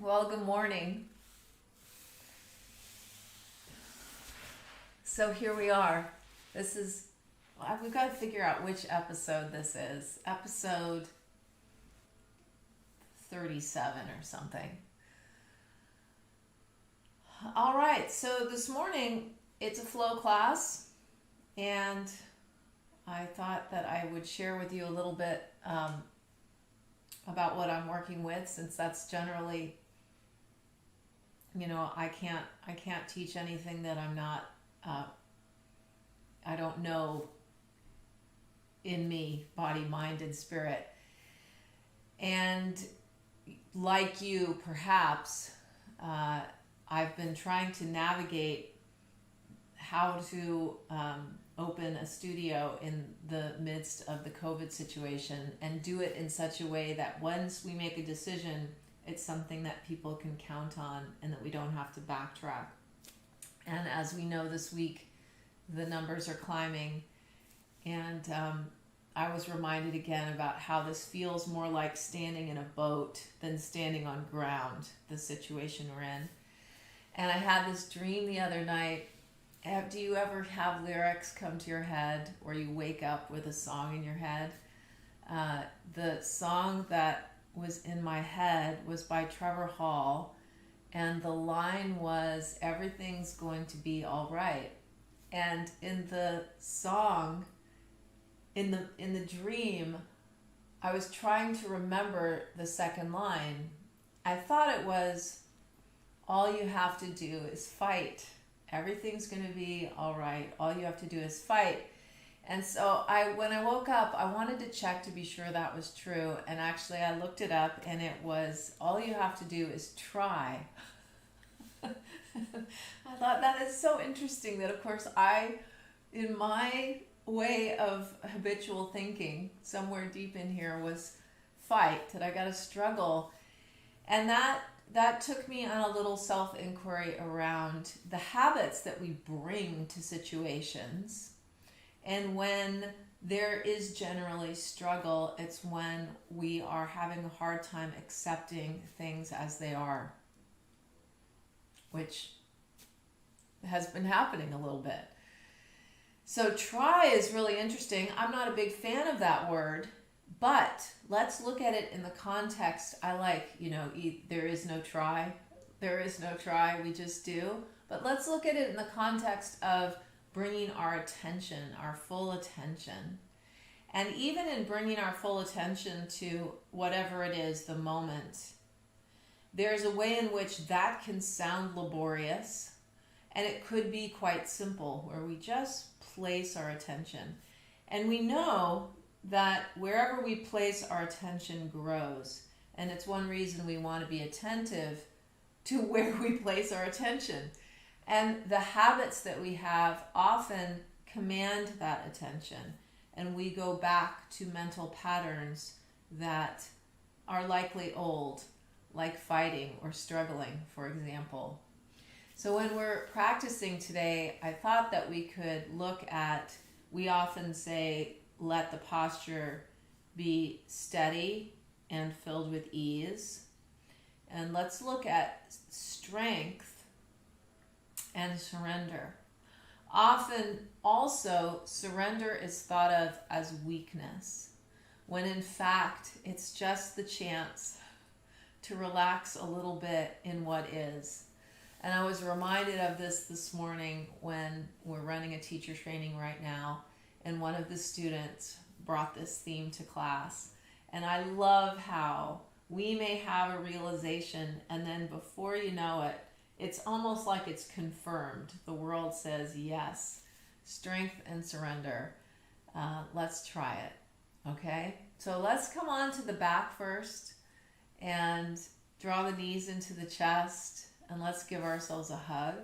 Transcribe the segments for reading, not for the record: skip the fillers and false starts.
Well, good morning. So here we are. We've got to figure out which episode this is. Episode 37 or something. All right, so this morning it's a flow class, and I thought that I would share with you a little bit about what I'm working with, since that's generally, I can't teach anything that I'm not, I don't know in me, body, mind, and spirit. And like you, perhaps, I've been trying to navigate how to open a studio in the midst of the COVID situation and do it in such a way that once we make a decision, it's something that people can count on and that we don't have to backtrack. And as we know, this week, the numbers are climbing. And I was reminded again about how this feels more like standing in a boat than standing on ground, the situation we're in. And I had this dream the other night. Do you ever have lyrics come to your head, or you wake up with a song in your head? The song that was in my head was by Trevor Hall, and the line was, "Everything's going to be all right." And in the song, in the dream, I was trying to remember the second line. I thought it was, "All you have to do is fight. Everything's going to be all right. All you have to do is fight." And so when I woke up, I wanted to check to be sure that was true. And actually, I looked it up, and it was, "All you have to do is try." I thought that is so interesting that, of course, in my way of habitual thinking, somewhere deep in here was fight, that I got to struggle. And that took me on a little self-inquiry around the habits that we bring to situations. And when there is generally struggle, it's when we are having a hard time accepting things as they are, which has been happening a little bit. So try is really interesting. I'm not a big fan of that word, but let's look at it in the context. I like, there is no try. There is no try, we just do. But let's look at it in the context of bringing our attention, our full attention. And even in bringing our full attention to whatever it is, the moment, there's a way in which that can sound laborious, and it could be quite simple, where we just place our attention. And we know that wherever we place our attention grows. And it's one reason we want to be attentive to where we place our attention. And the habits that we have often command that attention. And we go back to mental patterns that are likely old, like fighting or struggling, for example. So when we're practicing today, I thought that we could look at, we often say, let the posture be steady and filled with ease. And let's look at strength and surrender. Often also surrender is thought of as weakness, when in fact it's just the chance to relax a little bit in what is. And I was reminded of this morning when we're running a teacher training right now, and one of the students brought this theme to class. And I love how we may have a realization, and then before you know it, it's almost like it's confirmed. The world says yes, strength and surrender. Let's try it, okay? So let's come on to the back first and draw the knees into the chest, and let's give ourselves a hug.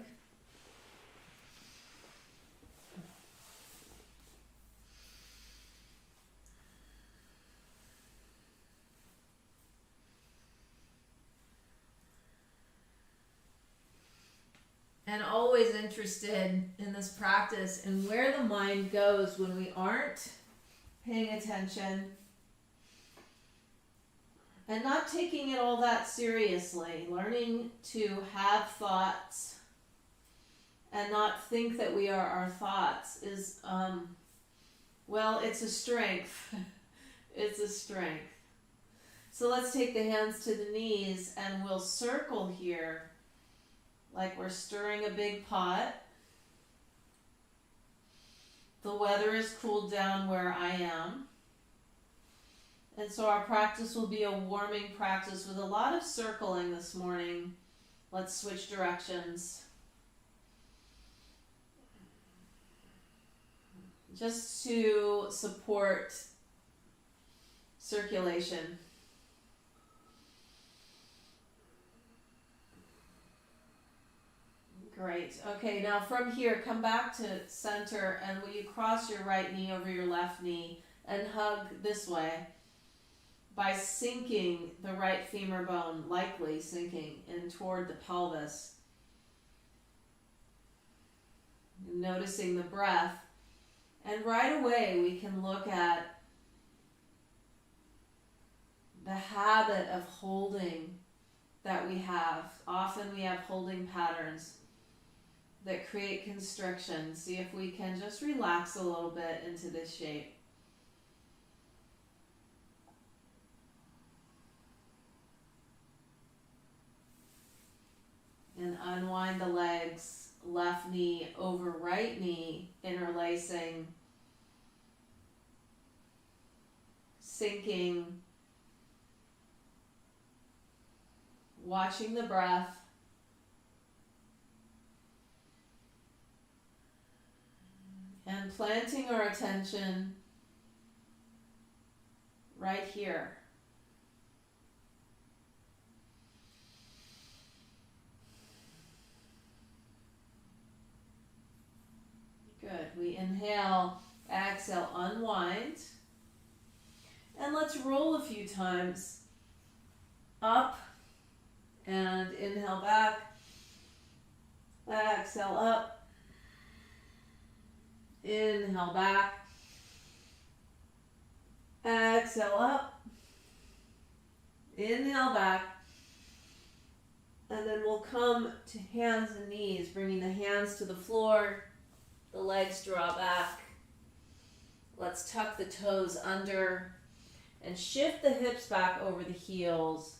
And always interested in this practice and where the mind goes when we aren't paying attention And not taking it all that seriously, learning to have thoughts and not think that we are our thoughts is, well, it's a strength. It's a strength. So let's take the hands to the knees and we'll circle here like we're stirring a big pot. The weather is cooled down where I am. And so our practice will be a warming practice with a lot of circling this morning. Let's switch directions. Just to support circulation. Great. Okay, now from here, come back to center and will you cross your right knee over your left knee and hug this way by sinking the right femur bone, likely sinking in toward the pelvis. Noticing the breath. And right away we can look at the habit of holding that we have. Often we have holding patterns that create constriction. See if we can just relax a little bit into this shape. And unwind the legs, left knee over right knee, interlacing, sinking, watching the breath. And planting our attention right here. Good. We inhale, exhale, unwind. And let's roll a few times. Up and inhale back. Exhale up. Inhale back. Exhale up. Inhale back. And then we'll come to hands and knees, bringing the hands to the floor. The legs draw back. Let's tuck the toes under and shift the hips back over the heels,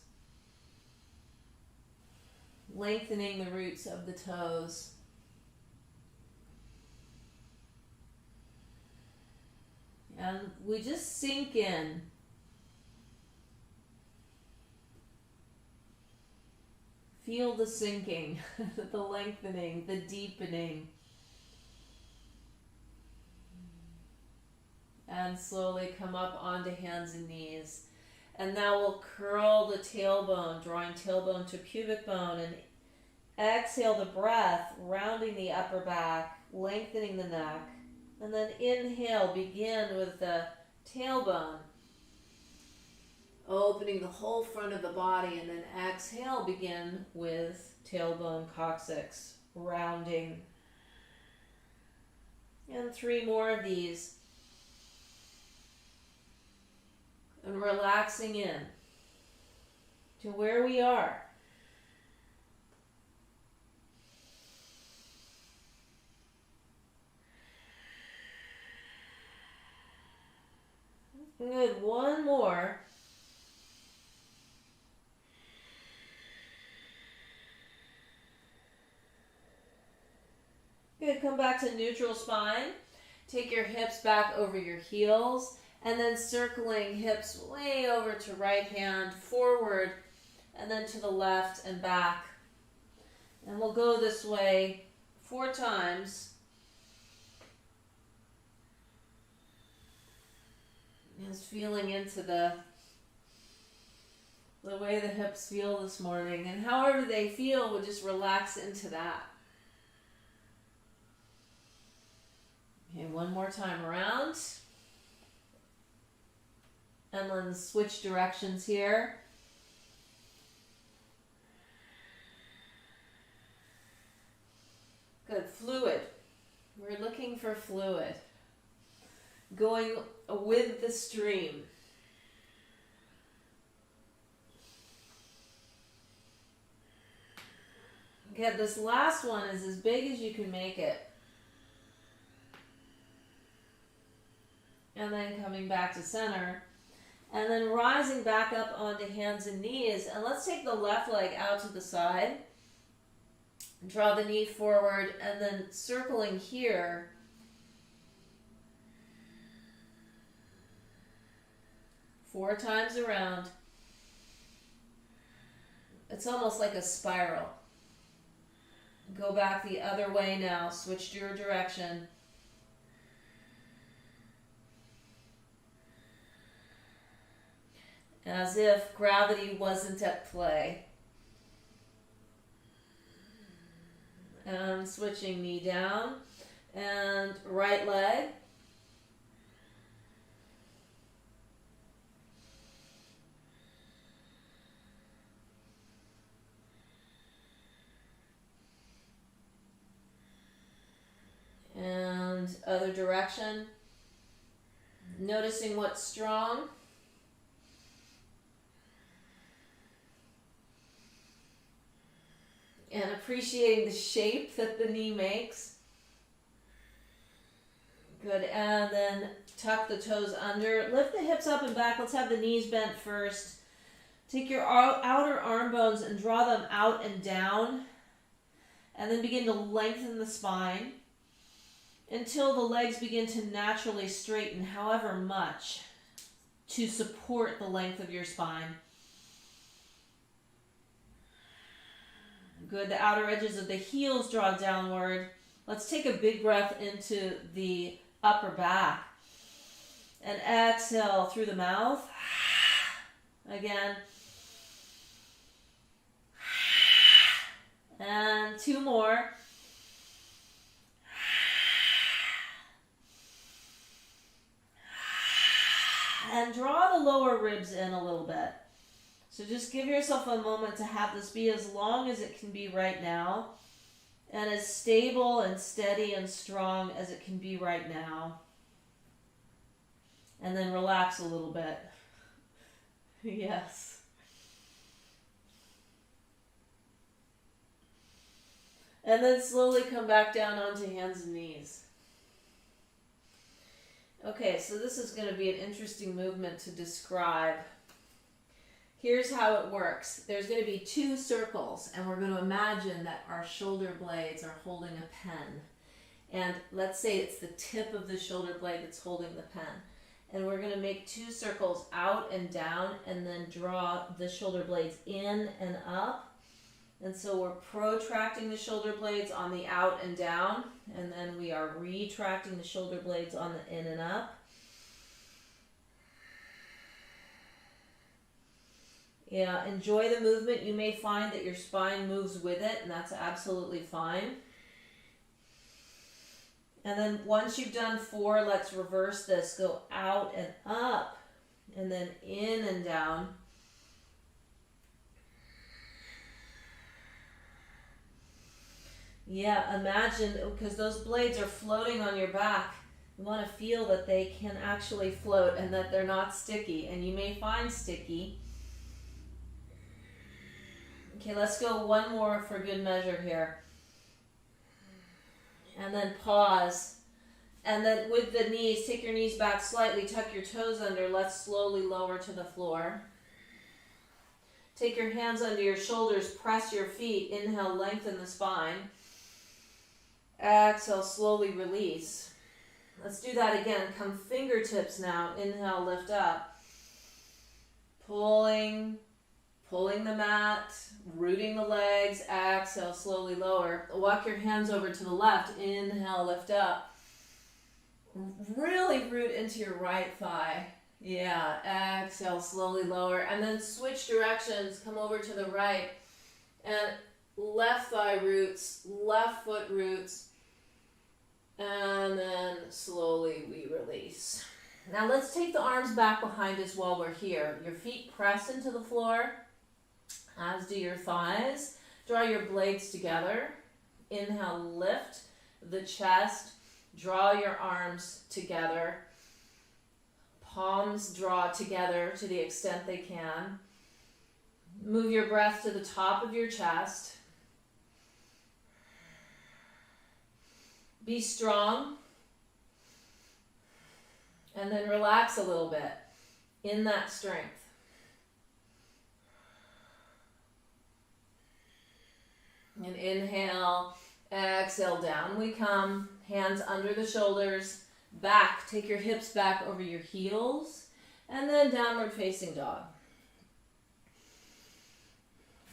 lengthening the roots of the toes. And we just sink in. Feel the sinking, the lengthening, the deepening. And slowly come up onto hands and knees. And now we'll curl the tailbone, drawing tailbone to pubic bone, and exhale the breath, rounding the upper back, lengthening the neck. And then inhale, begin with the tailbone, opening the whole front of the body, and then exhale, begin with tailbone, coccyx, rounding. And 3 more of these. And relaxing in to where we are. Good, 1 more. Good, come back to neutral spine. Take your hips back over your heels. And then circling hips way over to right hand, forward, and then to the left and back. And we'll go this way 4 times. Just feeling into the way the hips feel this morning. And however they feel, we'll just relax into that. Okay, 1 more time around. And then switch directions here. Good, fluid. We're looking for fluid. Going with the stream. Okay, this last one is as big as you can make it. And then coming back to center. And then rising back up onto hands and knees. And let's take the left leg out to the side. Draw the knee forward and then circling here. Four times around. It's almost like a spiral. Go back the other way now. Switch your direction. As if gravity wasn't at play. And I'm switching knee down and right leg. And other direction. Noticing what's strong. And appreciating the shape that the knee makes. Good, and then tuck the toes under. Lift the hips up and back. Let's have the knees bent first. Take your outer arm bones and draw them out and down. And then begin to lengthen the spine until the legs begin to naturally straighten, however much, to support the length of your spine. Good. The outer edges of the heels draw downward. Let's take a big breath into the upper back. And exhale through the mouth. Again. And two more. And draw the lower ribs in a little bit. So just give yourself a moment to have this be as long as it can be right now, and as stable and steady and strong as it can be right now. And then relax a little bit. Yes. And then slowly come back down onto hands and knees. Okay, so this is going to be an interesting movement to describe. Here's how it works. There's going to be two circles, and we're going to imagine that our shoulder blades are holding a pen. And let's say it's the tip of the shoulder blade that's holding the pen. And we're going to make two circles out and down, and then draw the shoulder blades in and up. And so we're protracting the shoulder blades on the out and down, and then we are retracting the shoulder blades on the in and up. Yeah, enjoy the movement. You may find that your spine moves with it, and that's absolutely fine. And then once you've done four, let's reverse this. Go out and up, and then in and down. Yeah, imagine, because those blades are floating on your back. You want to feel that they can actually float and that they're not sticky. And you may find sticky. Okay, let's go one more for good measure here. And then pause. And then with the knees, take your knees back slightly, tuck your toes under. Let's slowly lower to the floor. Take your hands under your shoulders, press your feet. Inhale, lengthen the spine. Exhale, slowly release. Let's do that again. Come fingertips now. Inhale, lift up. Pulling the mat, rooting the legs. Exhale, slowly lower. Walk your hands over to the left. Inhale, lift up. Really root into your right thigh. Yeah, exhale, slowly lower. And then switch directions. Come over to the right. And left thigh roots, left foot roots. And then slowly we release. Now let's take the arms back behind us while we're here. Your feet press into the floor, as do your thighs. Draw your blades together. Inhale, lift the chest. Draw your arms together. Palms draw together to the extent they can. Move your breath to the top of your chest. Be strong. And then relax a little bit in that strength. And inhale, exhale, down we come. Hands under the shoulders, back. Take your hips back over your heels. And then downward facing dog.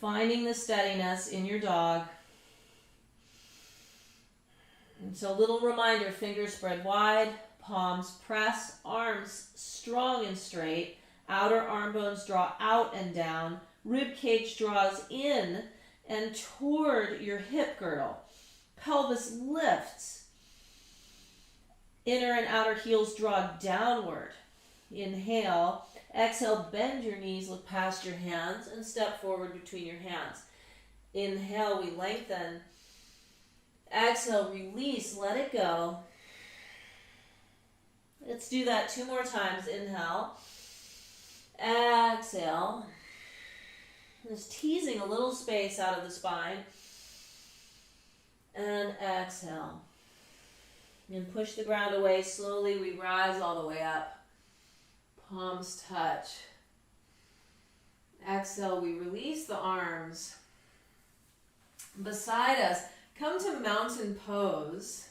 Finding the steadiness in your dog. And so a little reminder, fingers spread wide, palms press, arms strong and straight, outer arm bones draw out and down, rib cage draws in and toward your hip girdle. Pelvis lifts. Inner and outer heels draw downward. Inhale. Exhale, bend your knees, look past your hands, and step forward between your hands. Inhale, we lengthen. Exhale, release, let it go. Let's do that 2 more times. Inhale. Exhale. Just teasing a little space out of the spine. And exhale. And push the ground away. Slowly we rise all the way up. Palms touch. Exhale, we release the arms. Beside us, come to mountain pose.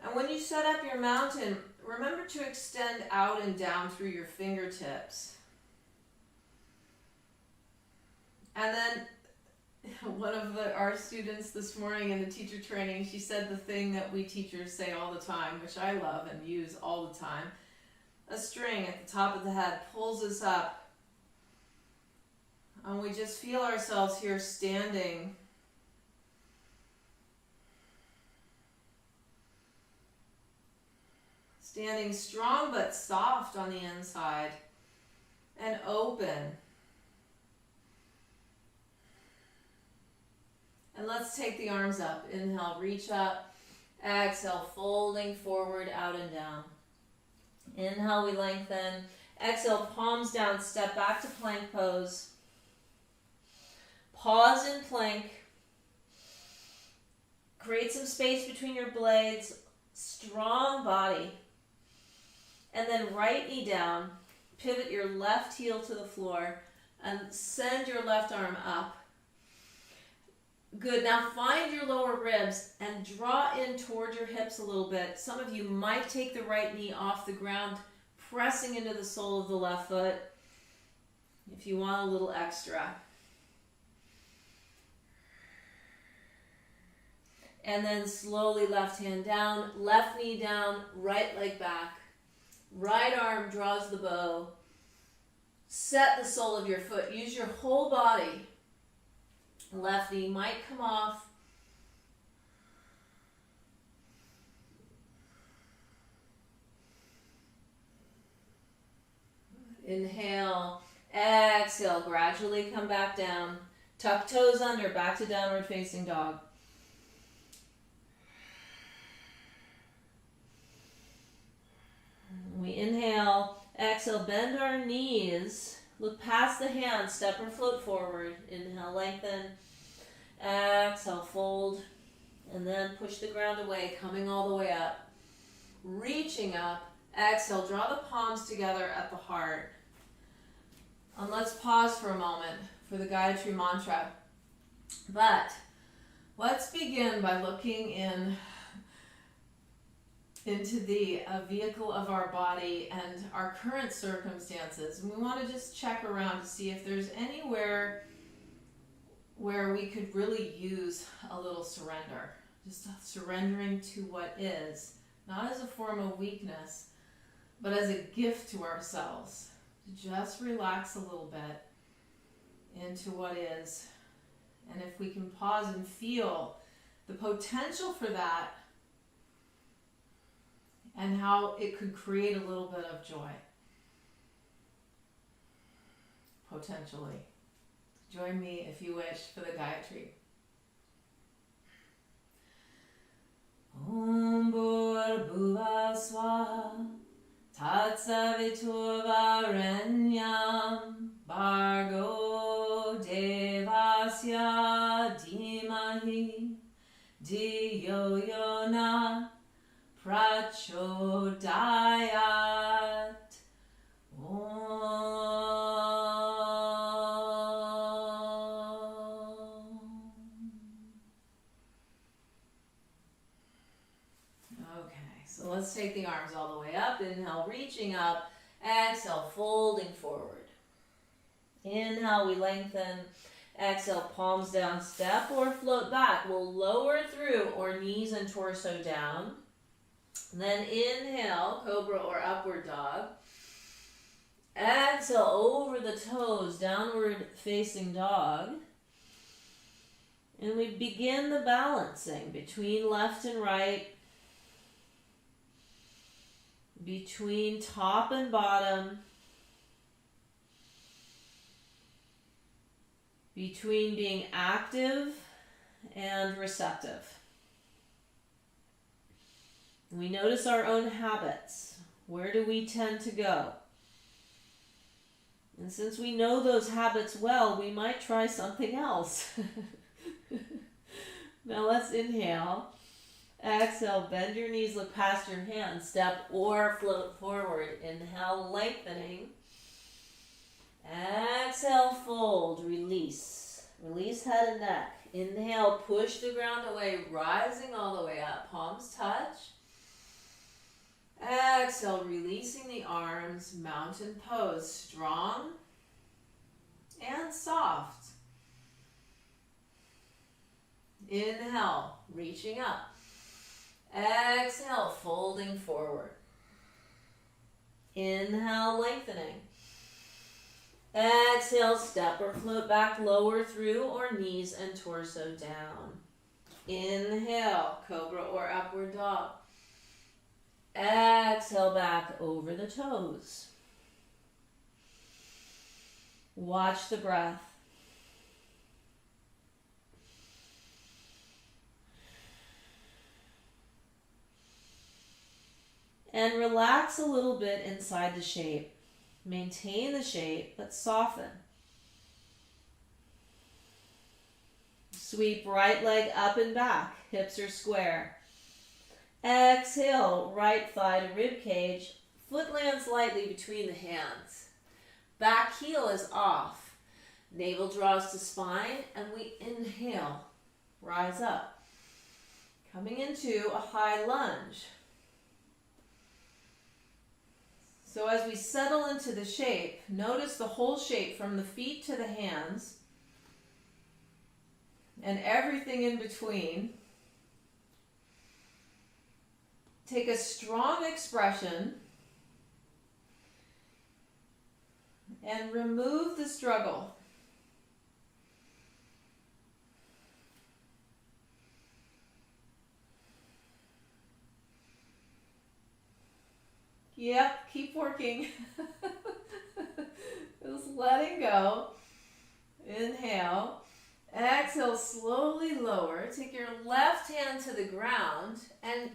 And when you set up your mountain, remember to extend out and down through your fingertips. And then one of our students this morning in the teacher training, she said the thing that we teachers say all the time, which I love and use all the time. A string at the top of the head pulls us up. And we just feel ourselves here standing. Standing strong but soft on the inside. And open. And let's take the arms up. Inhale, reach up. Exhale, folding forward, out and down. Inhale, we lengthen. Exhale, palms down, step back to plank pose. Pause in plank. Create some space between your blades. Strong body. And then right knee down. Pivot your left heel to the floor and send your left arm up. Good. Now find your lower ribs and draw in toward your hips a little bit. Some of you might take the right knee off the ground, pressing into the sole of the left foot if you want a little extra. And then slowly left hand down, left knee down, right leg back. Right arm draws the bow. Set the sole of your foot. Use your whole body. Left knee might come off. Inhale, exhale, gradually come back down. Tuck toes under, back to downward facing dog. We inhale, exhale, bend our knees. Look past the hands, step or float forward. Inhale, lengthen. Exhale, fold. And then push the ground away, coming all the way up. Reaching up. Exhale, draw the palms together at the heart. And let's pause for a moment for the Gayatri Mantra. But let's begin by looking into the vehicle of our body and our current circumstances. And we want to just check around to see if there's anywhere where we could really use a little surrender. Just surrendering to what is, not as a form of weakness, but as a gift to ourselves. To just relax a little bit into what is. And if we can pause and feel the potential for that, and how it could create a little bit of joy. Potentially. Join me if you wish for the Gayatri. Om Bhurabhuva Swaha Tatsaviturvarenyam Bhargo Devasya Dhimahi Diyo yona prachodayat. Okay, so let's take the arms all the way up. Inhale, reaching up. Exhale, folding forward. Inhale, we lengthen. Exhale, palms down, step or float back. We'll lower through or knees and torso down. Then inhale, cobra or upward dog. Exhale, over the toes, downward facing dog. And we begin the balancing between left and right, between top and bottom, between being active and receptive. We notice our own habits. Where do we tend to go? And since we know those habits well, we might try something else. Now let's inhale. Exhale, bend your knees, look past your hands, step or float forward. Inhale, lengthening. Exhale, fold, release. Release head and neck. Inhale, push the ground away, rising all the way up. Palms touch. Exhale, releasing the arms, mountain pose, strong and soft. Inhale, reaching up. Exhale, folding forward. Inhale, lengthening. Exhale, step or float back, lower through or knees and torso down. Inhale, cobra or upward dog. Exhale, back over the toes. Watch the breath. And relax a little bit inside the shape. Maintain the shape, but soften. Sweep right leg up and back. Hips are square. Exhale, right thigh to rib cage. Foot lands lightly between the hands. Back heel is off. Navel draws to spine, and we inhale. Rise up. Coming into a high lunge. So as we settle into the shape, notice the whole shape from the feet to the hands and everything in between. Take a strong expression and remove the struggle. Yep, keep working. Just letting go. Inhale. Exhale, slowly lower. Take your left hand to the ground and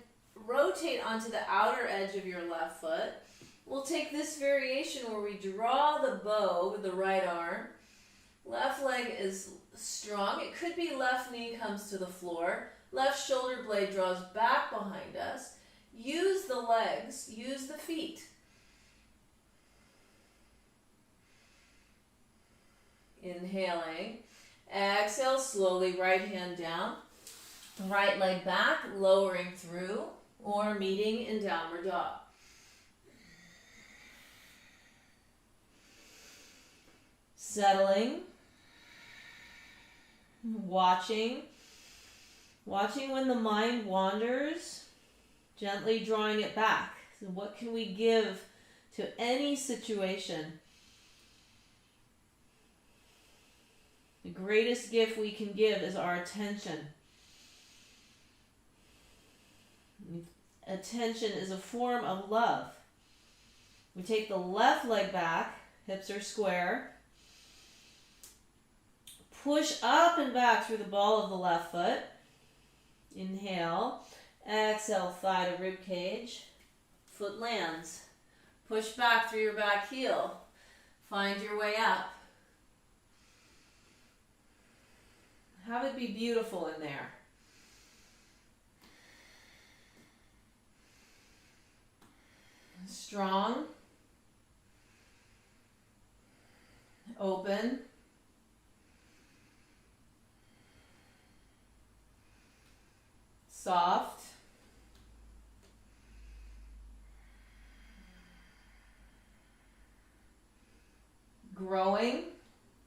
rotate onto the outer edge of your left foot. We'll take this variation where we draw the bow with the right arm. Left leg is strong. It could be left knee comes to the floor. Left shoulder blade draws back behind us. Use the legs, use the feet. Inhaling. Exhale, slowly right hand down. Right leg back, lowering through or meeting in downward dog. Settling. Watching when the mind wanders. Gently drawing it back. So what can we give to any situation? The greatest gift we can give is our attention. Attention is a form of love. We take the left leg back, hips are square. Push up and back through the ball of the left foot. Inhale. Exhale, thigh to rib cage. Foot lands. Push back through your back heel. Find your way up. Have it be beautiful in there. Strong. Open. Soft. Growing.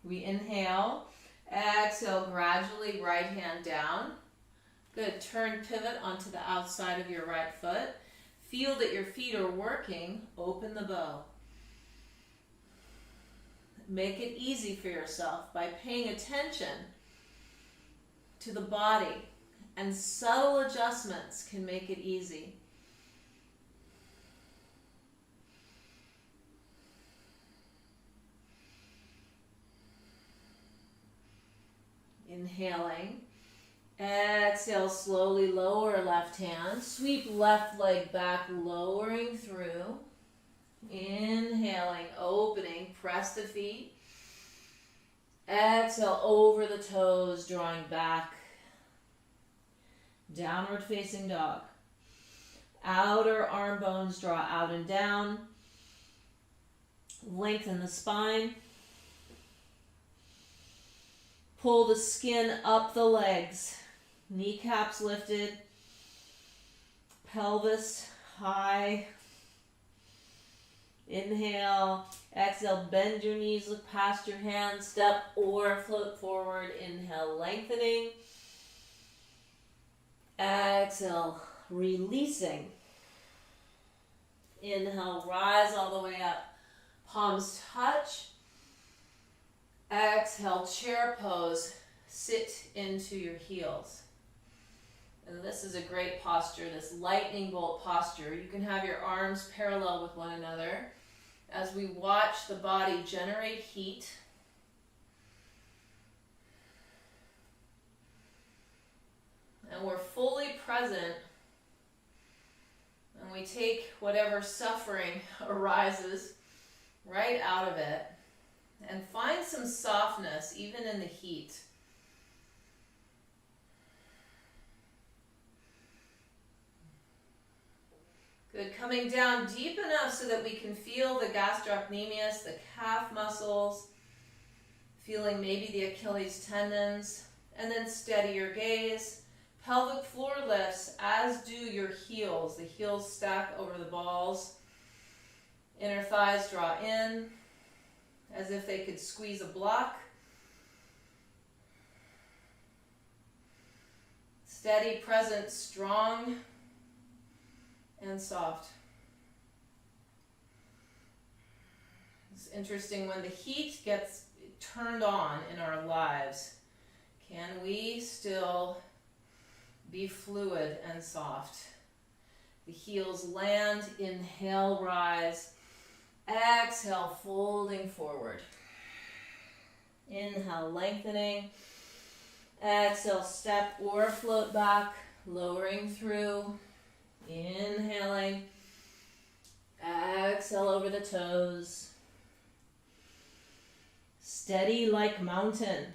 We inhale. Exhale, gradually right hand down. Good. Turn, pivot onto the outside of your right foot. Feel that your feet are working. Open the bow. Make it easy for yourself by paying attention to the body, and subtle adjustments can make it easy. Inhaling. Exhale, slowly lower left hand. Sweep left leg back, lowering through. Inhaling, opening, press the feet. Exhale, over the toes, drawing back. Downward facing dog. Outer arm bones draw out and down. Lengthen the spine. Pull the skin up the legs. Kneecaps lifted. Pelvis high. Inhale. Exhale, bend your knees, look past your hands, step or float forward. Inhale, lengthening. Exhale, releasing. Inhale, rise all the way up. Palms touch. Exhale, chair pose. Sit into your heels. And this is a great posture, this lightning bolt posture. You can have your arms parallel with one another as we watch the body generate heat. And we're fully present, and we take whatever suffering arises right out of it and find some softness even in the heat. Good, coming down deep enough so that we can feel the gastrocnemius, the calf muscles, feeling maybe the Achilles tendons, and then steady your gaze. Pelvic floor lifts, as do your heels. The heels stack over the balls. Inner thighs draw in, as if they could squeeze a block. Steady, present, strong, and soft. It's interesting when the heat gets turned on in our lives, can we still be fluid and soft? The heels land, inhale, rise. Exhale, folding forward. Inhale, lengthening. Exhale, step or float back, lowering through. Inhaling. Exhale over the toes. Steady like mountain.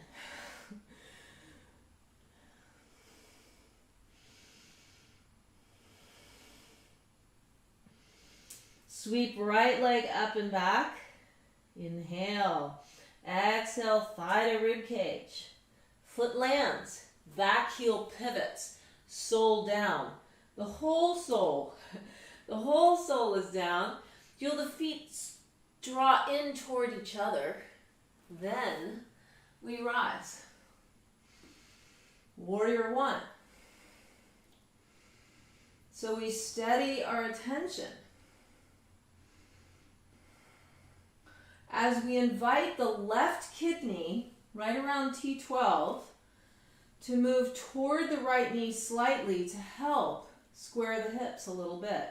Sweep right leg up and back. Inhale. Exhale, thigh to rib cage. Foot lands. Back heel pivots. Sole down. The whole sole is down. Feel the feet draw in toward each other. Then we rise. Warrior one. So we steady our attention as we invite the left kidney right around T12 to move toward the right knee slightly to help square the hips a little bit.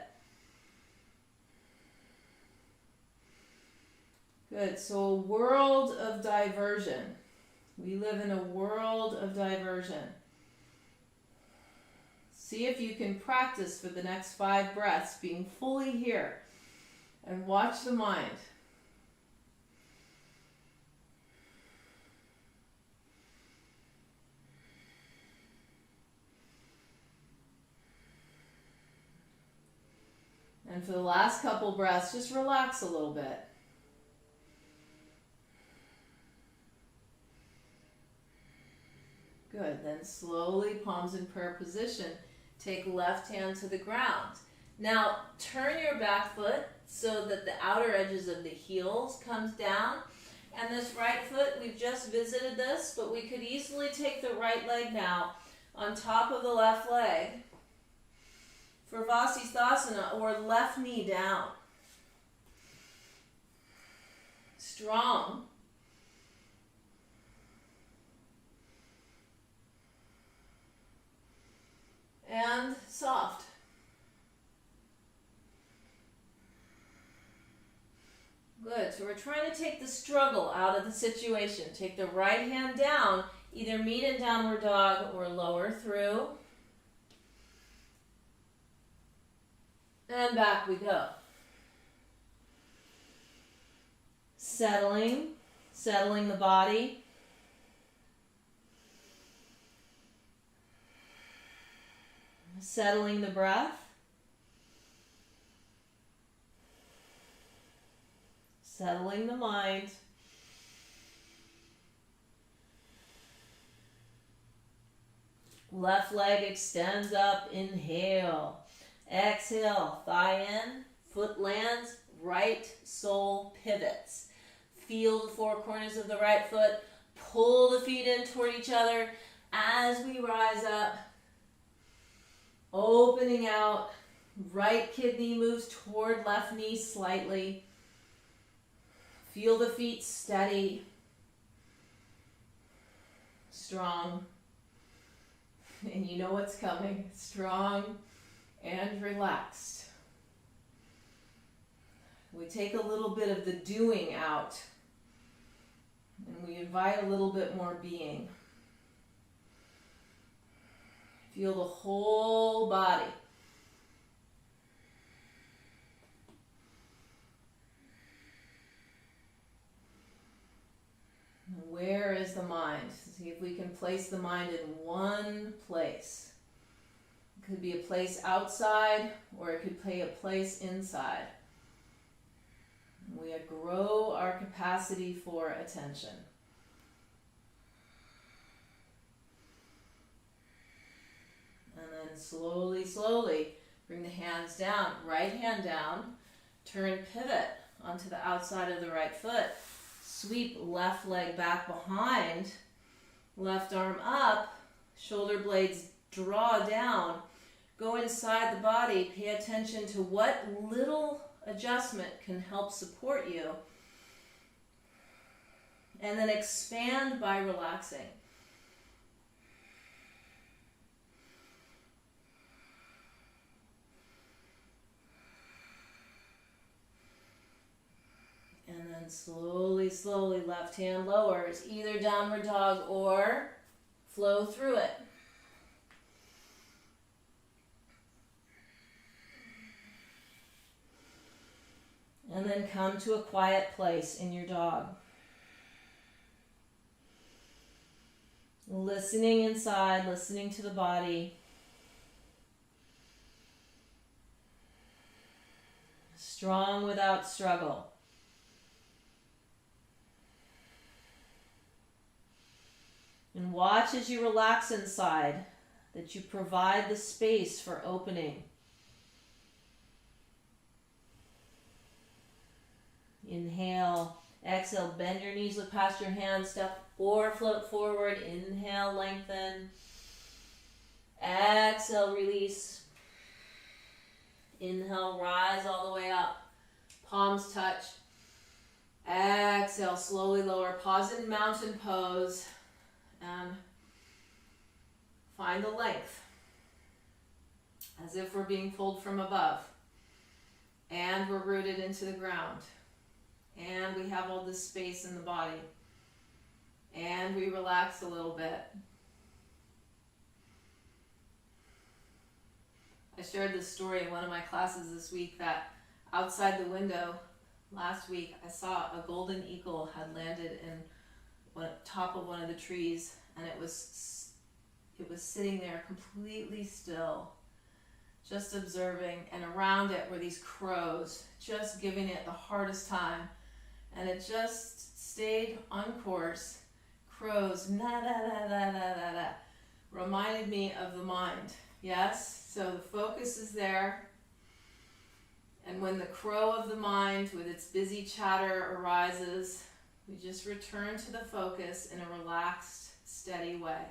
Good, so a world of diversion. We live in a world of diversion. See if you can practice for the next 5 breaths being fully here and watch the mind. And for the last couple breaths, just relax a little bit. Good. Then slowly, palms in prayer position. Take left hand to the ground. Now, turn your back foot so that the outer edges of the heels comes down. And this right foot, we've just visited this, but we could easily take the right leg now on top of the left leg for Vasisthasana, or left knee down. Strong. And soft. Good. So we're trying to take the struggle out of the situation. Take the right hand down, either meet in downward dog or lower through. And back we go. Settling the body. Settling the breath. Settling the mind. Left leg extends up, inhale. Exhale, thigh in, foot lands, right sole pivots. Feel the four corners of the right foot. Pull the feet in toward each other as we rise up. Opening out. Right kidney moves toward left knee slightly. Feel the feet steady. Strong. And you know what's coming. Strong and relaxed. We take a little bit of the doing out, and we invite a little bit more being. Feel the whole body. And where is the mind? See if we can place the mind in one place. It could be a place outside, or it could be a place inside. We grow our capacity for attention. And then slowly, slowly, bring the hands down. Right hand down. Turn pivot onto the outside of the right foot. Sweep left leg back behind. Left arm up. Shoulder blades draw down. Go inside the body. Pay attention to what little adjustment can help support you. And then expand by relaxing. And then slowly, slowly, left hand lowers, either downward dog or flow through it. And then come to a quiet place in your dog. Listening inside, listening to the body. Strong without struggle. And watch as you relax inside, that you provide the space for opening. Inhale, exhale, bend your knees, look past your hands, step or float forward. Inhale, lengthen. Exhale, release. Inhale, rise all the way up. Palms touch. Exhale, slowly lower. Pause in mountain pose. And find the length. As if we're being pulled from above. And we're rooted into the ground. And we have all this space in the body. And we relax a little bit. I shared this story in one of my classes this week that outside the window last week I saw a golden eagle had landed in top of one of the trees, and it was sitting there completely still, just observing, and around it were these crows, just giving it the hardest time. And it just stayed on course. Crows, na-da-da-da-da-da-da, reminded me of the mind. Yes? So the focus is there. And when the crow of the mind with its busy chatter arises, we just return to the focus in a relaxed, steady way.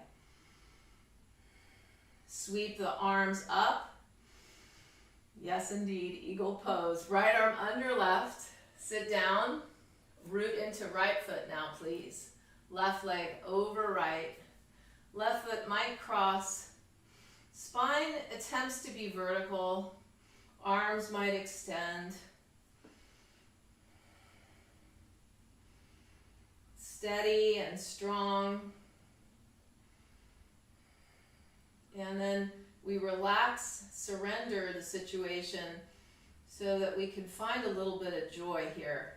Sweep the arms up. Yes, indeed, eagle pose. Right arm under left. Sit down. Root into right foot now, please. Left leg over right. Left foot might cross. Spine attempts to be vertical. Arms might extend. Steady and strong. And then we relax, surrender the situation so that we can find a little bit of joy here.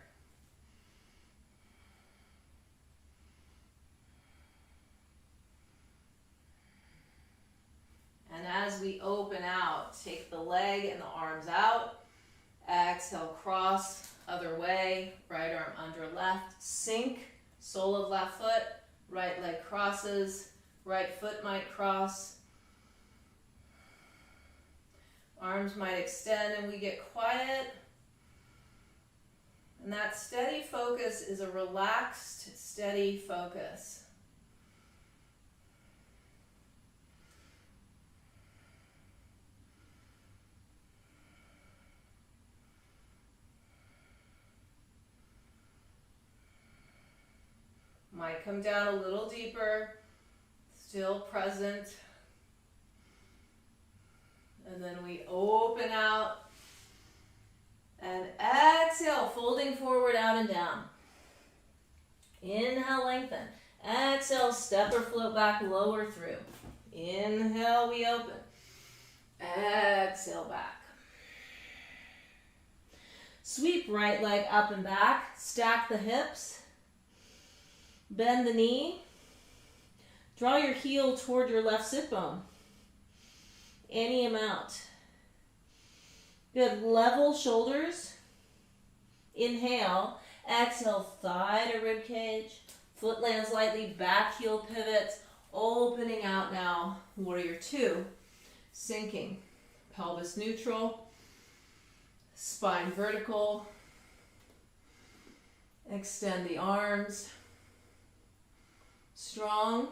And as we open out, take the leg and the arms out. Exhale, cross, other way, right arm under left. Sink, sole of left foot, right leg crosses, right foot might cross. Arms might extend and we get quiet. And that steady focus is a relaxed, steady focus. Might come down a little deeper, still present. And then we open out and exhale, folding forward, out and down. Inhale, lengthen. Exhale, step or float back, lower through. Inhale, we open. Exhale, back. Sweep right leg up and back. Stack the hips. Bend the knee. Draw your heel toward your left sit bone. Any amount. Good. Level shoulders. Inhale. Exhale, thigh to rib cage. Foot lands lightly, back heel pivots. Opening out now. Warrior two. Sinking. Pelvis neutral. Spine vertical. Extend the arms. Strong.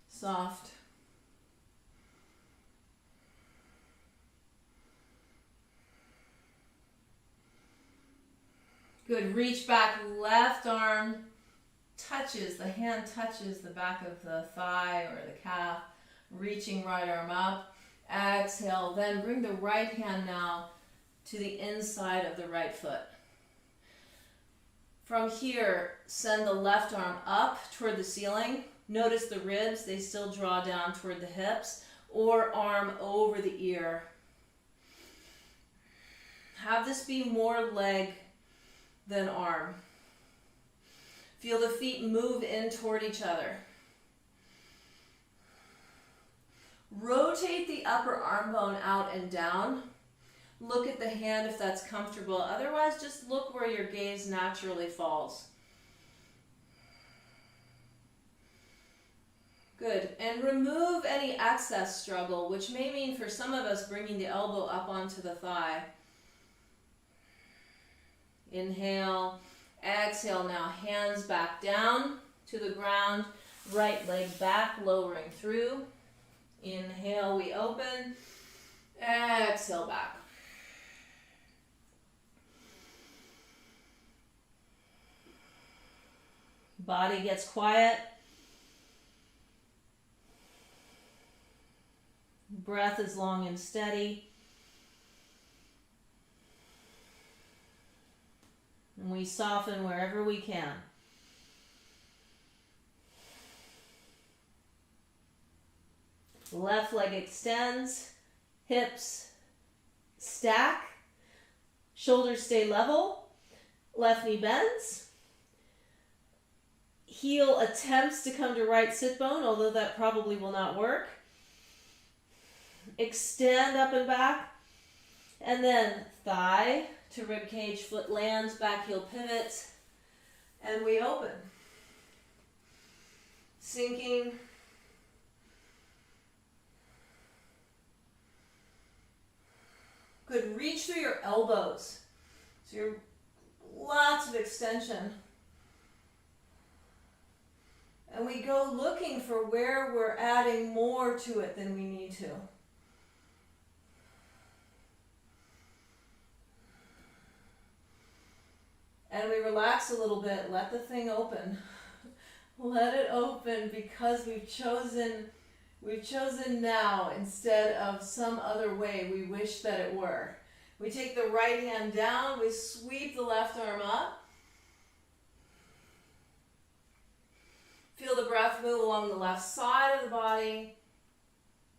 Soft. Good. Reach back. Left arm touches, the hand touches the back of the thigh or the calf. Reaching right arm up. Exhale. Then bring the right hand now to the inside of the right foot. From here, send the left arm up toward the ceiling. Notice the ribs, they still draw down toward the hips, or arm over the ear. Have this be more leg than arm. Feel the feet move in toward each other. Rotate the upper arm bone out and down. Look at the hand if that's comfortable. Otherwise, just look where your gaze naturally falls. Good. And remove any excess struggle, which may mean for some of us bringing the elbow up onto the thigh. Inhale. Exhale now. Hands back down to the ground. Right leg back, lowering through. Inhale, we open. Exhale, back. Body gets quiet. Breath is long and steady. And we soften wherever we can. Left leg extends, hips stack, shoulders stay level, left knee bends, heel attempts to come to right sit bone, although that probably will not work. Extend up and back. And then thigh to rib cage, foot lands, back heel pivots. And we open. Sinking. Good, reach through your elbows. So you're lots of extension. And we go looking for where we're adding more to it than we need to. And we relax a little bit, let the thing open. Let it open because we've chosen now instead of some other way we wish that it were. We take the right hand down, we sweep the left arm up. Feel the breath move along the left side of the body.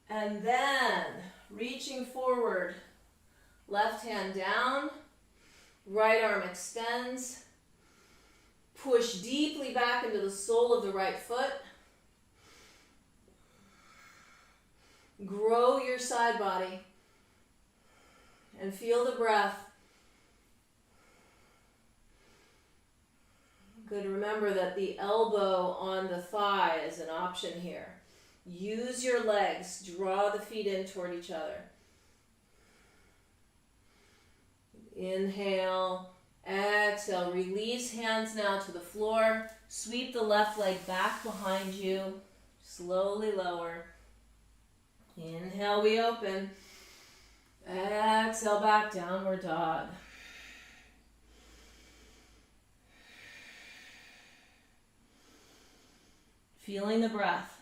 And then, reaching forward, left hand down, right arm extends. Push deeply back into the sole of the right foot. Grow your side body. And feel the breath. Good, remember that the elbow on the thigh is an option here. Use your legs, draw the feet in toward each other. Inhale, exhale, release hands now to the floor. Sweep the left leg back behind you. Slowly lower. Inhale, we open. Exhale, back, downward dog. Feeling the breath.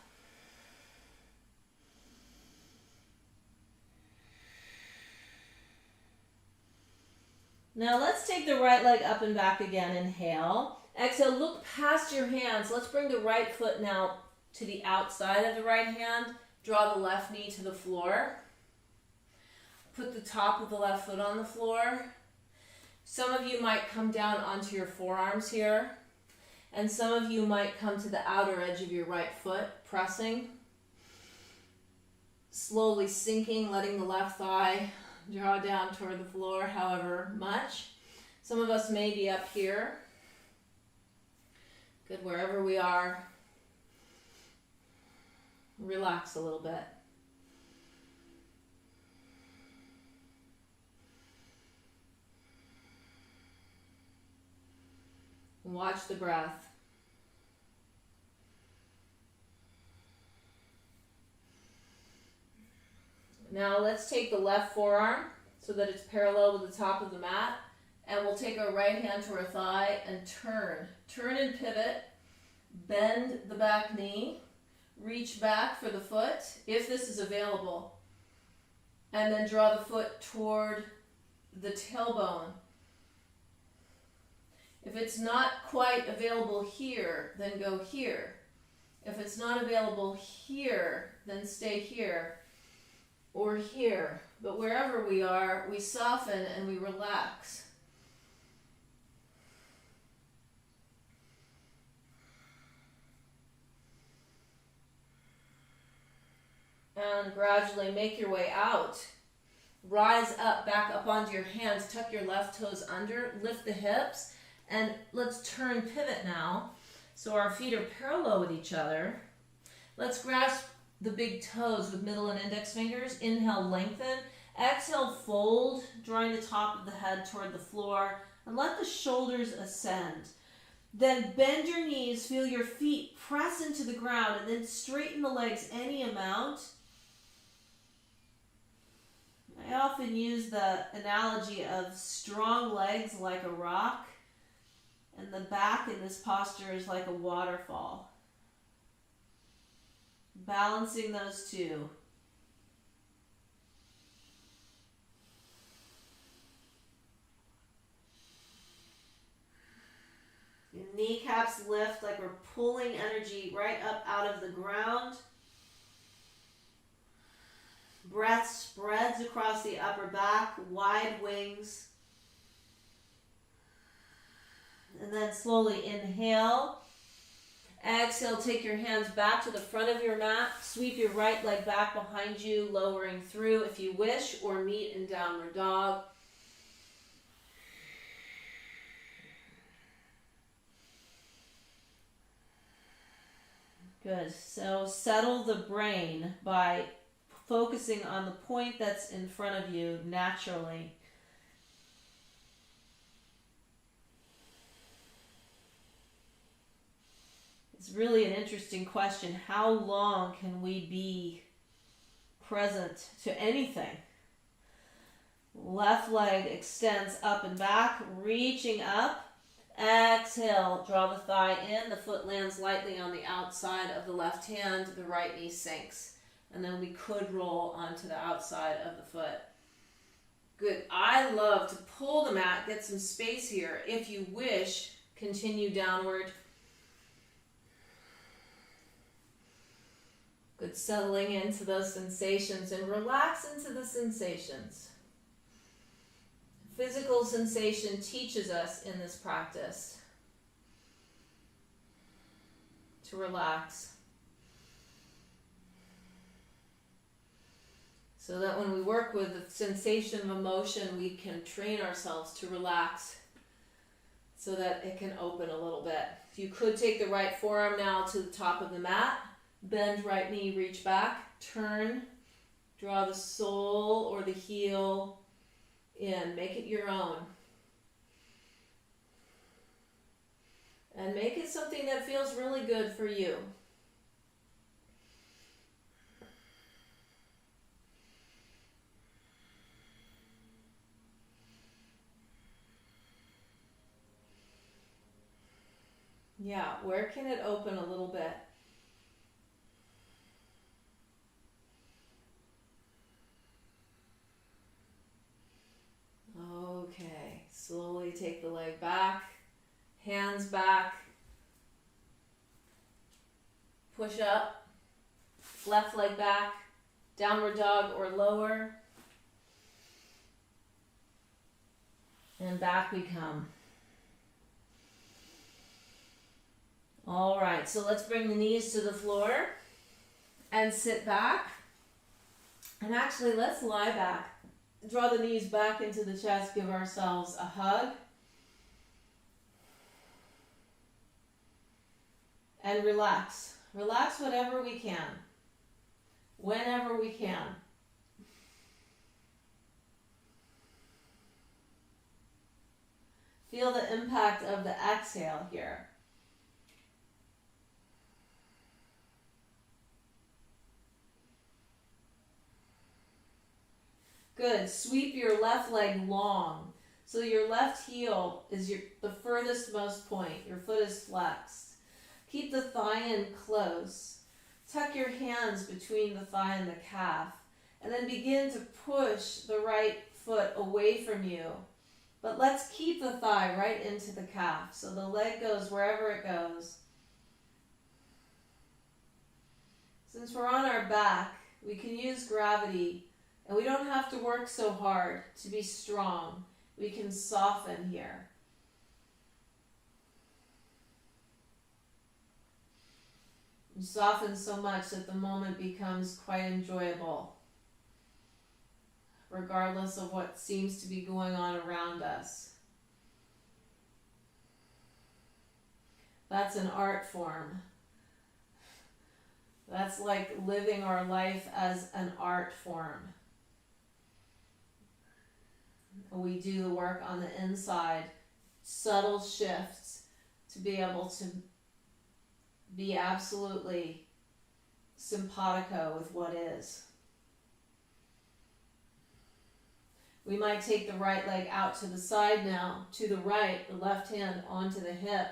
Now let's take the right leg up and back again. Inhale. Exhale, look past your hands. Let's bring the right foot now to the outside of the right hand. Draw the left knee to the floor. Put the top of the left foot on the floor. Some of you might come down onto your forearms here. And some of you might come to the outer edge of your right foot, pressing. Slowly sinking, letting the left thigh draw down toward the floor, however much. Some of us may be up here. Good, wherever we are. Relax a little bit. Watch the breath. Now let's take the left forearm so that it's parallel with the top of the mat, and we'll take our right hand to our thigh and turn. Turn and pivot. Bend the back knee. Reach back for the foot, if this is available. And then draw the foot toward the tailbone. If it's not quite available here, then go here. If it's not available here, then stay here or here. But wherever we are, we soften and we relax. And gradually make your way out. Rise up, back up onto your hands. Tuck your left toes under. Lift the hips. And let's turn pivot now. So our feet are parallel with each other. Let's grasp the big toes with middle and index fingers. Inhale, lengthen. Exhale, fold, drawing the top of the head toward the floor. And let the shoulders ascend. Then bend your knees. Feel your feet press into the ground. And then straighten the legs any amount. I often use the analogy of strong legs like a rock. And the back in this posture is like a waterfall. Balancing those two. Your kneecaps lift like we're pulling energy right up out of the ground. Breath spreads across the upper back, wide wings. And then slowly inhale Exhale, take your hands back to the front of your mat. Sweep your right leg back behind you, lowering through if you wish, or meet in downward dog. Good. So settle the brain by focusing on the point that's in front of you naturally. It's really an interesting question. How long can we be present to anything? Left leg extends up and back, reaching up. Exhale, draw the thigh in. The foot lands lightly on the outside of the left hand. The right knee sinks. And then we could roll onto the outside of the foot. Good. I love to pull the mat, get some space here. If you wish, continue downward. Good. Settling into those sensations and relax into the sensations. Physical sensation teaches us in this practice to relax. So that when we work with the sensation of emotion, we can train ourselves to relax so that it can open a little bit. You could take the right forearm now to the top of the mat, bend right knee, reach back, turn, draw the sole or the heel in, make it your own. And make it something that feels really good for you. Yeah, where can it open a little bit? Okay, slowly take the leg back, hands back, push up, left leg back, downward dog or lower, and back we come. All right, so let's bring the knees to the floor and sit back. And actually, let's lie back. Draw the knees back into the chest, give ourselves a hug. And relax. Relax whatever we can, whenever we can. Feel the impact of the exhale here. Good. Sweep your left leg long. So your left heel is the furthest most point. Your foot is flexed. Keep the thigh in close. Tuck your hands between the thigh and the calf. And then begin to push the right foot away from you. But let's keep the thigh right into the calf. So the leg goes wherever it goes. Since we're on our back, we can use gravity. And we don't have to work so hard to be strong. We can soften here. You soften so much that the moment becomes quite enjoyable, regardless of what seems to be going on around us. That's an art form. That's like living our life as an art form. We do the work on the inside, subtle shifts to be able to be absolutely simpatico with what is. We might take the right leg out to the side now, to the right, the left hand onto the hip.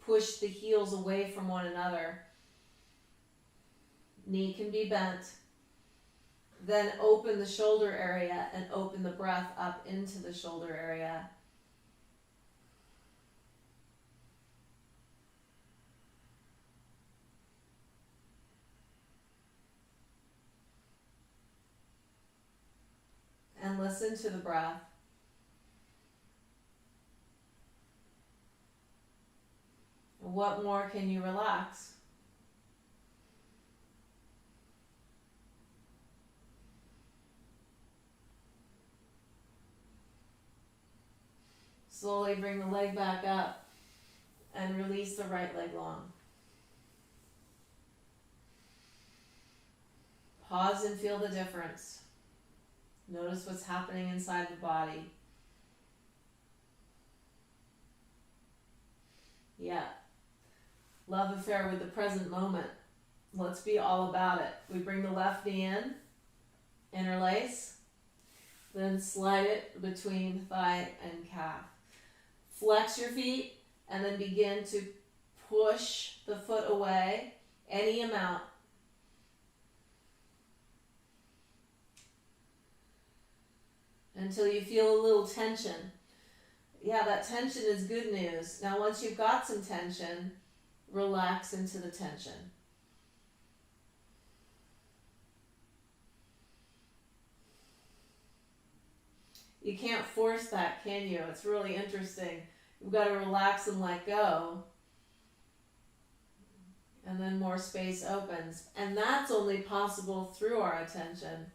Push the heels away from one another. Knee can be bent. Then open the shoulder area and open the breath up into the shoulder area. And listen to the breath. What more can you relax? Slowly bring the leg back up and release the right leg long. Pause and feel the difference. Notice what's happening inside the body. Yeah. Love affair with the present moment. Let's be all about it. We bring the left knee in, interlace, then slide it between thigh and calf. Flex your feet and then begin to push the foot away any amount. Until you feel a little tension. Yeah, that tension is good news. Now once you've got some tension, relax into the tension. You can't force that, can you? It's really interesting. You've got to relax and let go. And then more space opens. And that's only possible through our attention.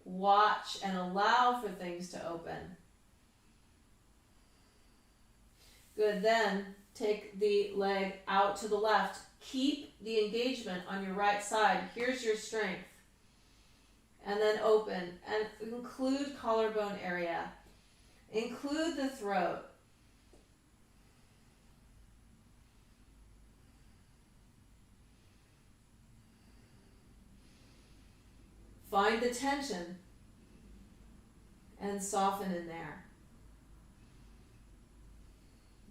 Watch and allow for things to open. Good, then take the leg out to the left. Keep the engagement on your right side. Here's your strength. And then open and include collarbone area. Include the throat. Find the tension and soften in there.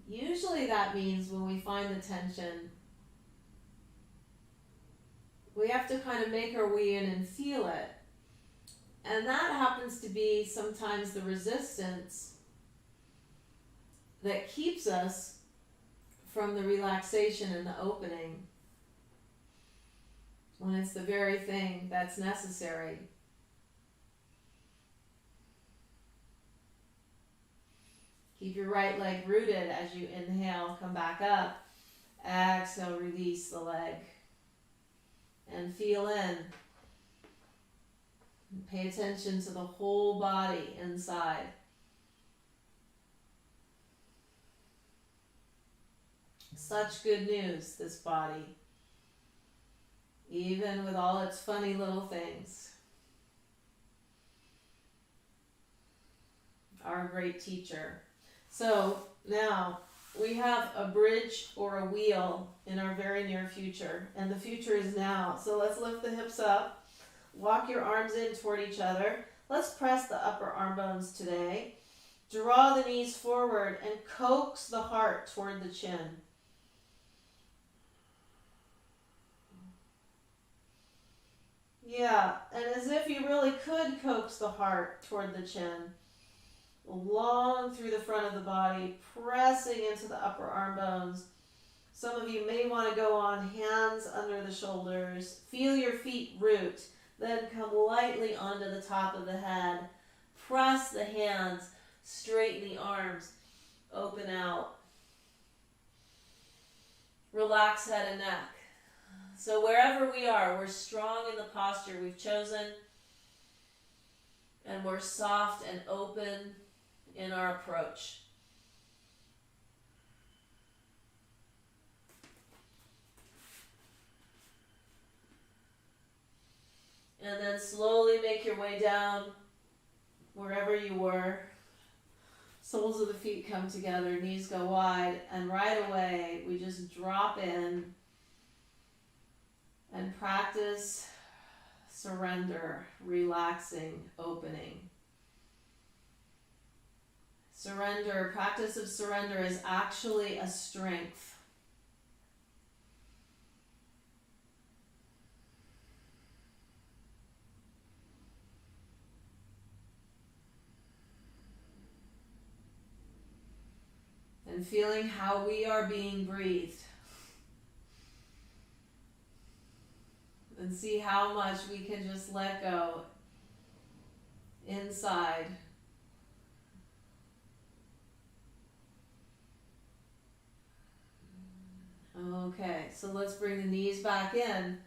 Usually that means when we find the tension, we have to kind of make our way in and feel it. And that happens to be sometimes the resistance that keeps us from the relaxation and the opening, when it's the very thing that's necessary. Keep your right leg rooted as you inhale, come back up. Exhale, release the leg. And feel in. Pay attention to the whole body inside. Such good news, this body. Even with all its funny little things. Our great teacher. So now we have a bridge or a wheel in our very near future, and the future is now. So let's lift the hips up, walk your arms in toward each other. Let's press the upper arm bones today. Draw the knees forward and coax the heart toward the chin. Yeah, and as if you really could coax the heart toward the chin. Long through the front of the body, pressing into the upper arm bones. Some of you may want to go on hands under the shoulders. Feel your feet root. Then come lightly onto the top of the head. Press the hands, straighten the arms, open out. Relax head and neck. So wherever we are, we're strong in the posture we've chosen, and we're soft and open in our approach. And then slowly make your way down wherever you were. Soles of the feet come together, knees go wide, and right away we just drop in and practice surrender, relaxing, opening. Surrender, practice of surrender is actually a strength. And feeling how we are being breathed. And see how much we can just let go inside. Okay, so let's bring the knees back in.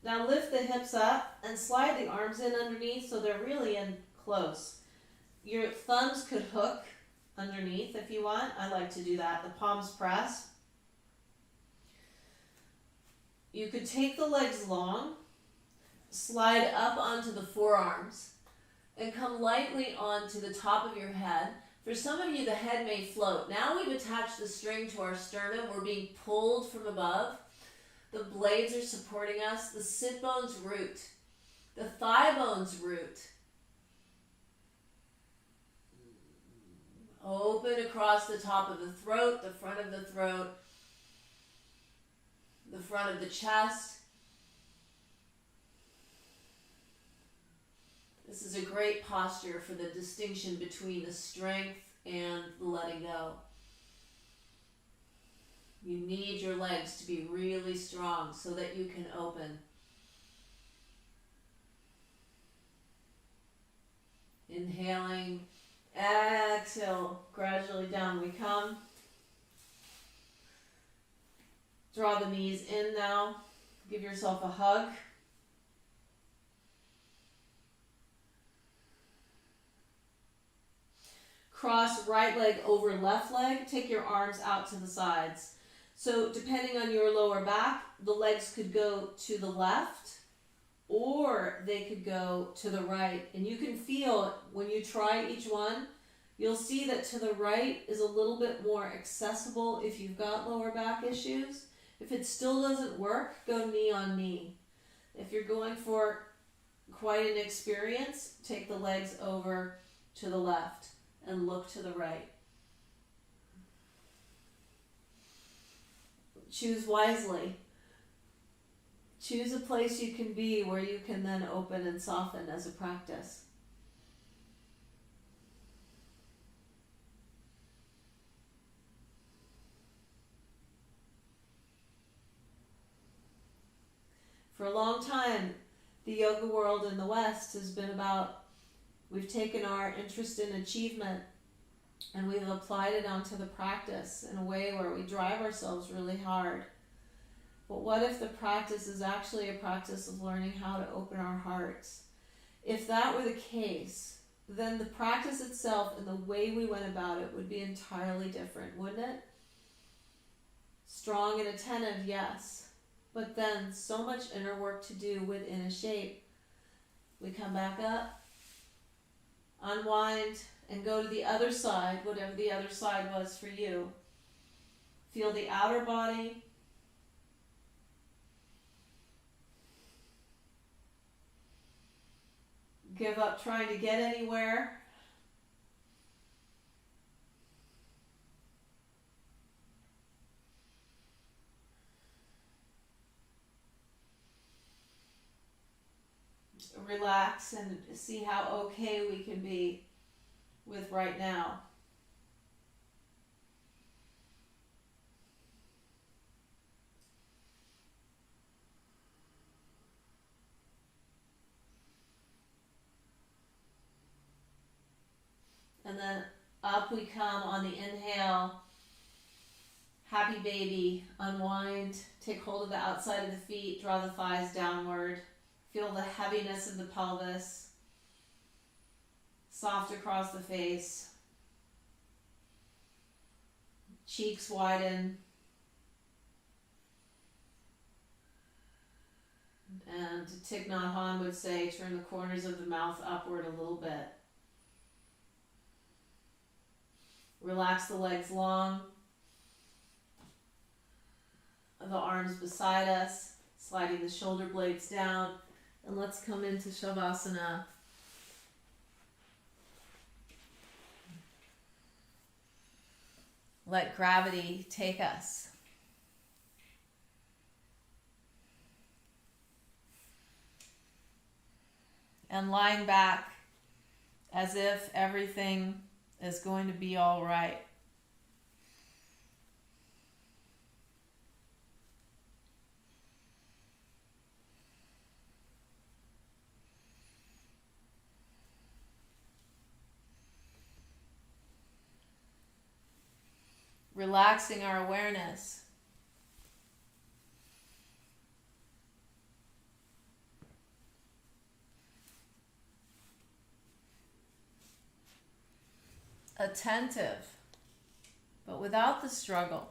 Now lift the hips up and slide the arms in underneath so they're really in close. Your thumbs could hook underneath if you want. I like to do that. The palms press. You could take the legs long, slide up onto the forearms, and come lightly onto the top of your head. For some of you, the head may float. Now we've attached the string to our sternum. We're being pulled from above. The blades are supporting us. The sit bones root. The thigh bones root. Open across the top of the throat, the front of the throat, the front of the chest. This is a great posture for the distinction between the strength and the letting go. You need your legs to be really strong so that you can open. Inhaling, exhale, gradually down we come. Draw the knees in now. Give yourself a hug. Cross right leg over left leg. Take your arms out to the sides. So depending on your lower back, the legs could go to the left or they could go to the right. And you can feel when you try each one, you'll see that to the right is a little bit more accessible if you've got lower back issues. If it still doesn't work, go knee on knee. If you're going for quite an experience, take the legs over to the left and look to the right. Choose wisely. Choose a place you can be where you can then open and soften as a practice. For a long time, the yoga world in the West has been about, we've taken our interest in achievement and we've applied it onto the practice in a way where we drive ourselves really hard. But what if the practice is actually a practice of learning how to open our hearts? If that were the case, then the practice itself and the way we went about it would be entirely different, wouldn't it? Strong and attentive, yes. But then so much inner work to do within a shape. We come back up, unwind, and go to the other side, whatever the other side was for you. Feel the outer body. Give up trying to get anywhere. Relax and see how okay we can be with right now. And then up we come on the inhale. Happy baby, unwind, take hold of the outside of the feet, draw the thighs downward. Feel the heaviness of the pelvis, soft across the face, cheeks widen, and Thich Nhat Hanh would say, turn the corners of the mouth upward a little bit. Relax the legs long, the arms beside us, sliding the shoulder blades down. And let's come into Shavasana. Let gravity take us. And lying back as if everything is going to be all right. relaxing our awareness. Attentive, but without the struggle.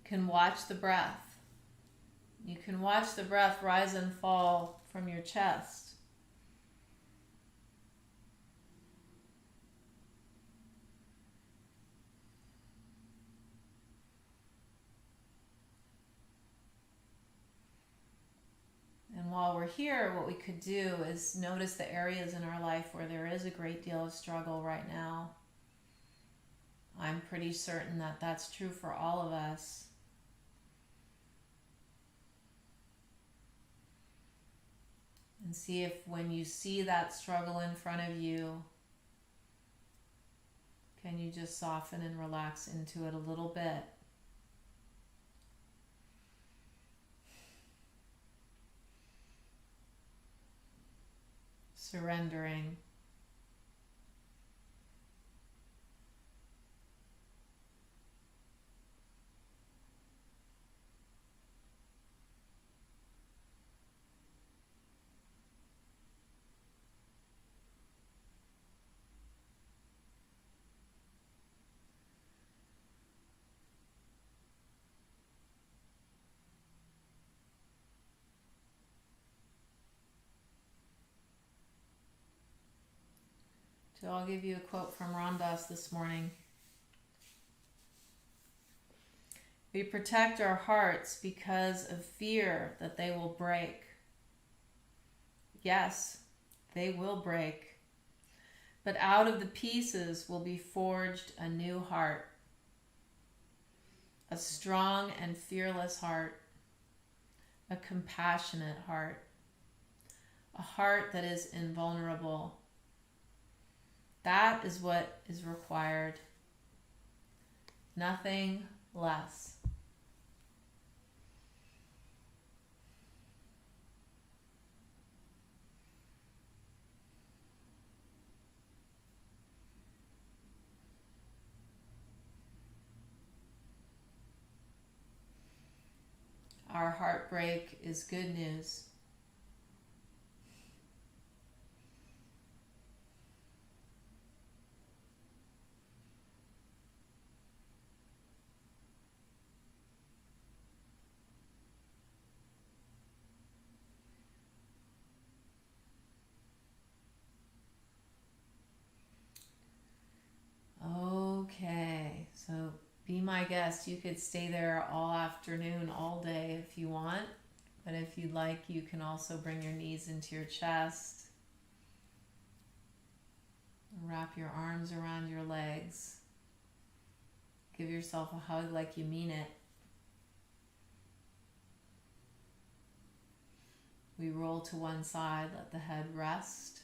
You can watch the breath. You can watch the breath rise and fall from your chest. And while we're here, what we could do is notice the areas in our life where there is a great deal of struggle right now. I'm pretty certain that that's true for all of us. And see if when you see that struggle in front of you, can you just soften and relax into it a little bit? Surrendering. So I'll give you a quote from Ram Dass this morning. We protect our hearts because of fear that they will break. Yes, they will break. But out of the pieces will be forged a new heart. A strong and fearless heart. A compassionate heart. A heart that is invulnerable. That is what is required. Nothing less. Our heartbreak is good news. Okay, so be my guest. You could stay there all afternoon, all day if you want. But if you'd like, you can also bring your knees into your chest. Wrap your arms around your legs. Give yourself a hug like you mean it. We roll to one side, let the head rest.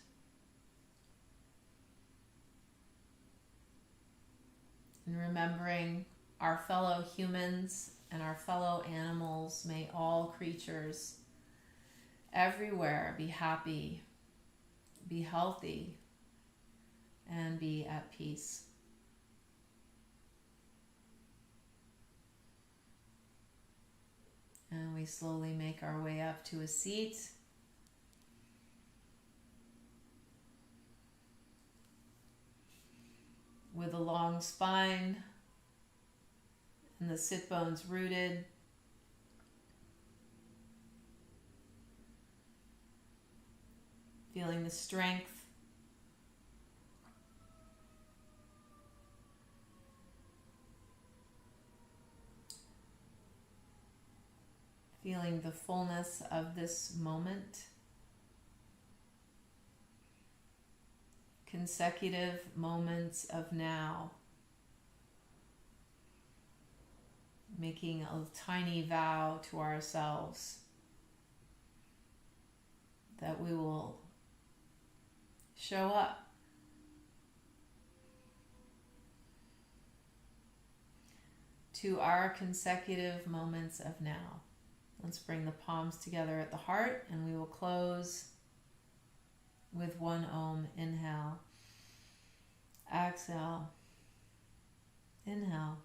And remembering our fellow humans and our fellow animals, may all creatures everywhere be happy, be healthy, and be at peace. And we slowly make our way up to a seat. With a long spine and the sit bones rooted. Feeling the strength. Feeling the fullness of this moment. Consecutive moments of now. Making a tiny vow to ourselves that we will show up. to our consecutive moments of now. Let's bring the palms together at the heart, and we will close with one Om. Inhale. Exhale. Inhale.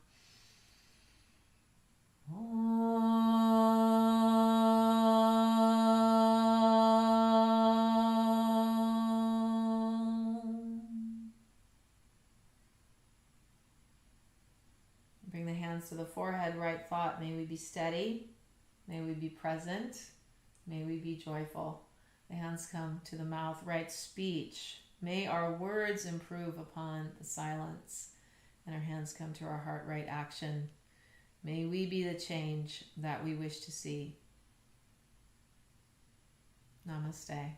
Bring the hands to the forehead, right thought. May we be steady. May we be present. May we be joyful. The hands come to the mouth, right speech. May our words improve upon the silence. And our hands come to our heart, right action. May we be the change that we wish to see. Namaste.